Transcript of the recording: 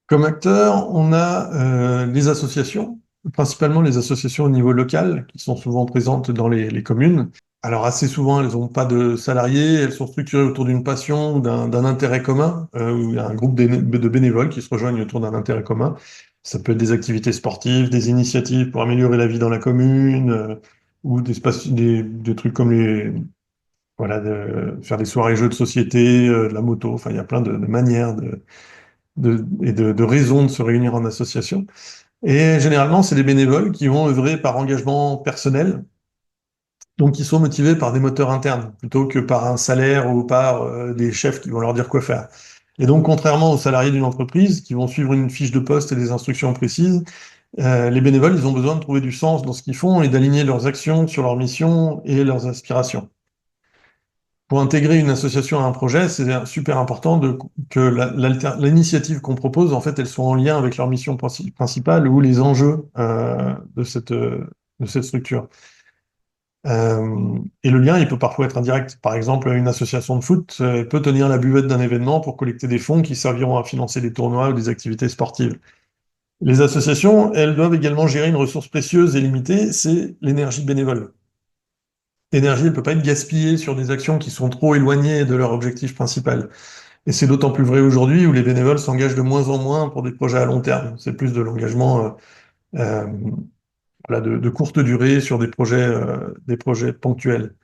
Comme acteurs, on a les associations, principalement les associations au niveau local, qui sont souvent présentes dans les communes. Alors assez souvent, elles n'ont pas de salariés, elles sont structurées autour d'une passion, d'un intérêt commun, où il y a un groupe de bénévoles qui se rejoignent autour d'un intérêt commun. Ça peut être des activités sportives, des initiatives pour améliorer la vie dans la commune, ou des trucs comme voilà, faire des soirées jeux de société, de la moto. Enfin, il y a plein de manières de raisons de se réunir en association. Et généralement, c'est des bénévoles qui vont œuvrer par engagement personnel, donc qui sont motivés par des moteurs internes, plutôt que par un salaire ou par des chefs qui vont leur dire quoi faire. Et donc, contrairement aux salariés d'une entreprise qui vont suivre une fiche de poste et des instructions précises, les bénévoles, ils ont besoin de trouver du sens dans ce qu'ils font et d'aligner leurs actions sur leur mission et leurs aspirations. Pour intégrer une association à un projet, c'est super important que l'initiative qu'on propose, en fait, elle soit en lien avec leur mission principale ou les enjeux de cette structure. Et le lien, il peut parfois être indirect. Par exemple, une association de foot peut tenir la buvette d'un événement pour collecter des fonds qui serviront à financer des tournois ou des activités sportives. Les associations, elles doivent également gérer une ressource précieuse et limitée, c'est l'énergie bénévole. L'énergie, elle ne peut pas être gaspillée sur des actions qui sont trop éloignées de leur objectif principal. Et c'est d'autant plus vrai aujourd'hui où les bénévoles s'engagent de moins en moins pour des projets à long terme. C'est plus de l'engagement euh, voilà, de courte durée sur des projets ponctuels.